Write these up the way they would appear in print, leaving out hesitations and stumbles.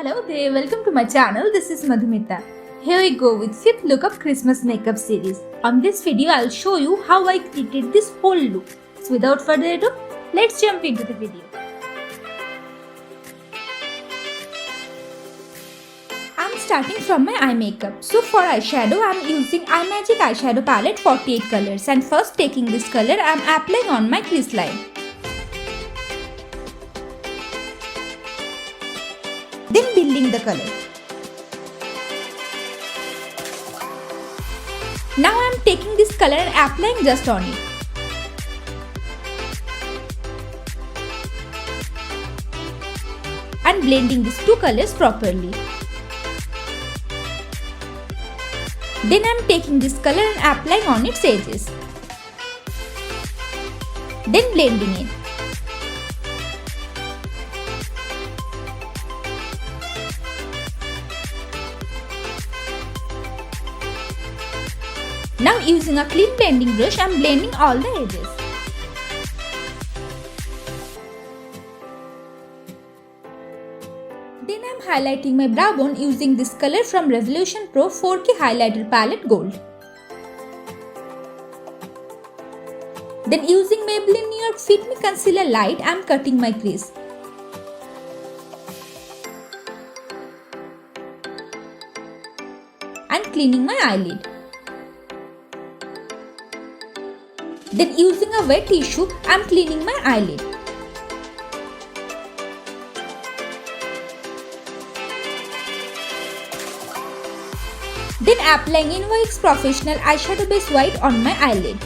Hello there, welcome to my channel. This is Madhumita. Here we go with 5th look of Christmas makeup series. On this video, I'll show you how I created this whole look. So without further ado, let's jump into the video. I'm starting from my eye makeup. So for eyeshadow, I'm using iMagic eyeshadow palette 48 colors. And first taking this color, I'm applying on my crease line. Then building the color. Now I am taking this color and applying just on it. And blending these two colors properly. Then I am taking this color and applying on its edges. Then blending it. Now using a clean blending brush, I am blending all the edges. Then I am highlighting my brow bone using this color from Revolution Pro 4K Highlighter Palette Gold. Then using Maybelline New York Fit Me Concealer Light, I am cutting my crease. And cleaning my eyelid. Then using a wet tissue, I am cleaning my eyelid. Then applying NYX Professional Eyeshadow Base White on my eyelid.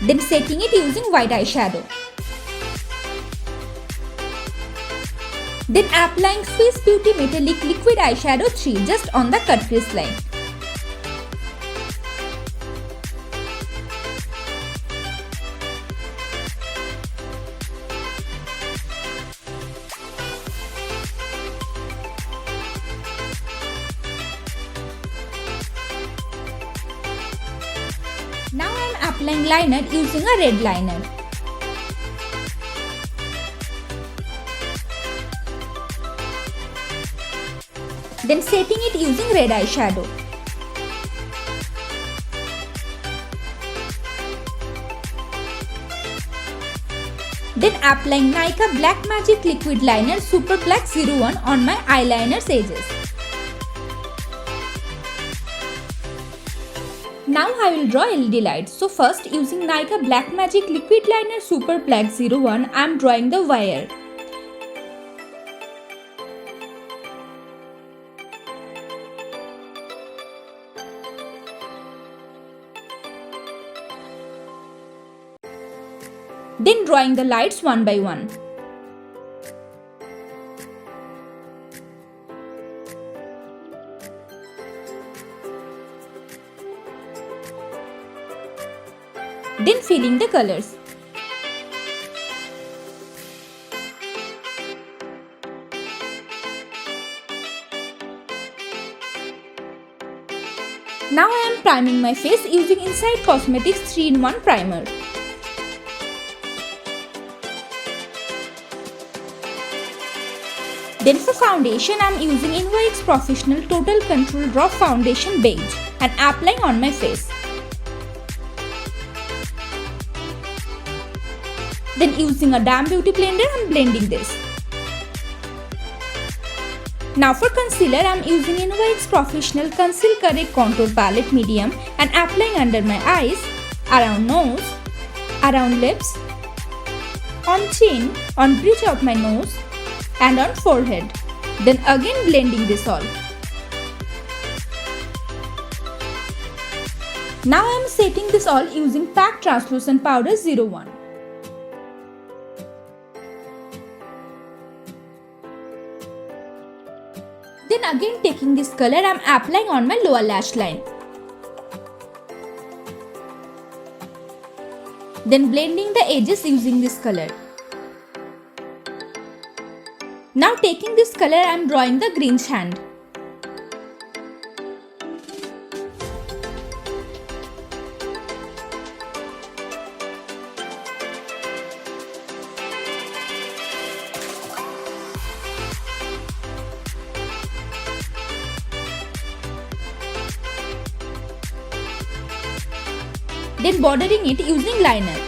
Then setting it using white eyeshadow. Then applying Swiss Beauty Metallic Liquid Eyeshadow 3 just on the cut crease line. Now I am applying liner using a red liner. Then setting it using red eyeshadow. Then applying Nykaa Black Magic Liquid Liner Super Black 01 on my eyeliner's edges. Now I will draw LED lights. So first using Nykaa Black Magic Liquid Liner Super Black 01, I am drawing the wire. Then drawing the lights one by one. Then filling the colors. Now I am priming my face using Inside Cosmetics 3-in-1 primer. Then for foundation, I am using NYX Professional Total Control Drop Foundation Beige and applying on my face. Then using a damp beauty blender, I am blending this. Now for concealer, I am using NYX Professional Conceal Correct Contour Palette Medium and applying under my eyes, around nose, around lips, on chin, on bridge of my nose, and on forehead. Then again blending this all. Now I am setting this all using PAC Translucent Powder 01. Then again taking this color, I am applying on my lower lash line. Then blending the edges using this color. Now taking this color, I am drawing the Grinch hand. then bordering it using liner.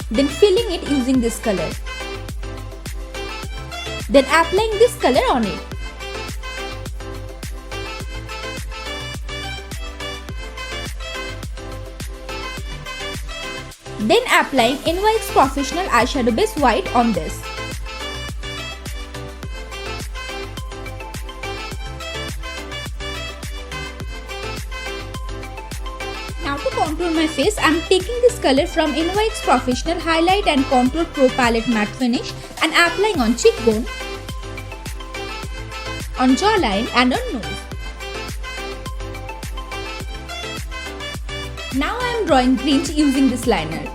Then filling it using this color. Then applying this color on it. Then applying NYX Professional Eyeshadow Base White on this. Now to contour my face, I am taking this color from NYX Professional Highlight and Contour Pro Palette Matte Finish and applying on cheekbone, on jawline and on nose. Now I am drawing Grinch using this liner.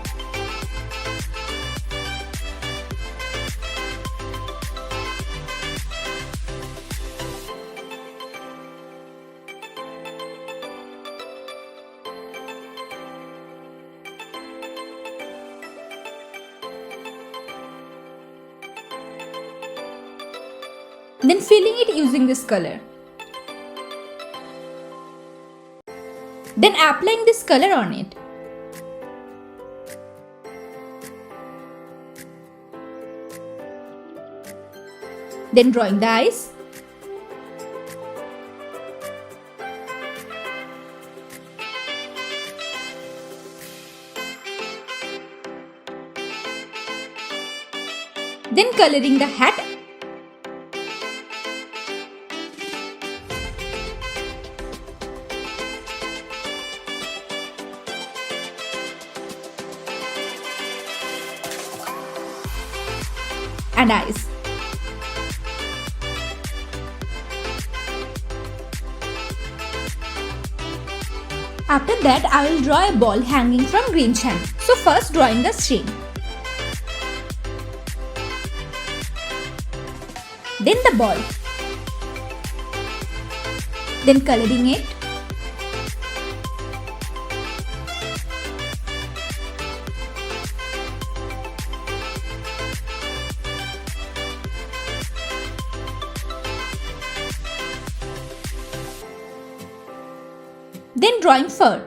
Then filling it using this color. Then applying this color on it. Then drawing the eyes. Then coloring the hat. And eyes. After that, I will draw a ball hanging from Grinch hand. So first drawing the string. Then the ball. Then coloring it. Then drawing fur.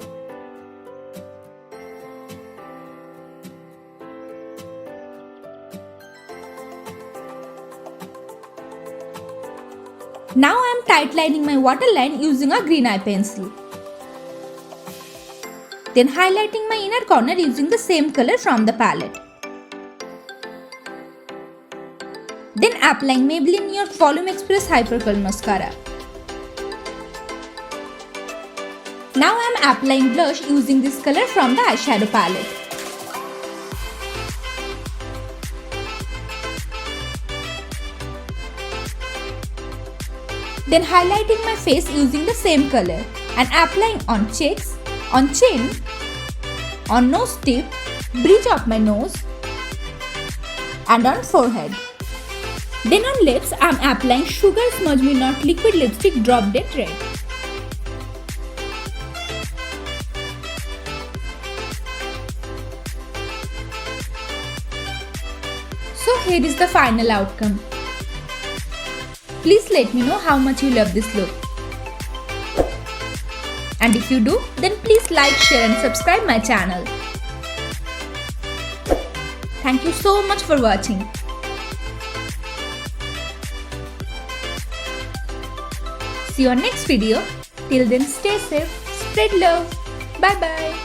Now I am tight lining my waterline using a green eye pencil. Then highlighting my inner corner using the same color from the palette. Then applying Maybelline Your Volume Express Hyper Curl Mascara. Now I am applying blush using this color from the eyeshadow palette. Then highlighting my face using the same color and applying on cheeks, on chin, on nose tip, bridge of my nose and on forehead. Then on lips I am applying Sugar Smudge Me Not Liquid Lipstick Drop Dead Red. So here is the final outcome. Please let me know how much you love this look. And if you do, then please like, share and subscribe my channel. Thank you so much for watching. See you on next video. Till then, stay safe, spread love. Bye bye.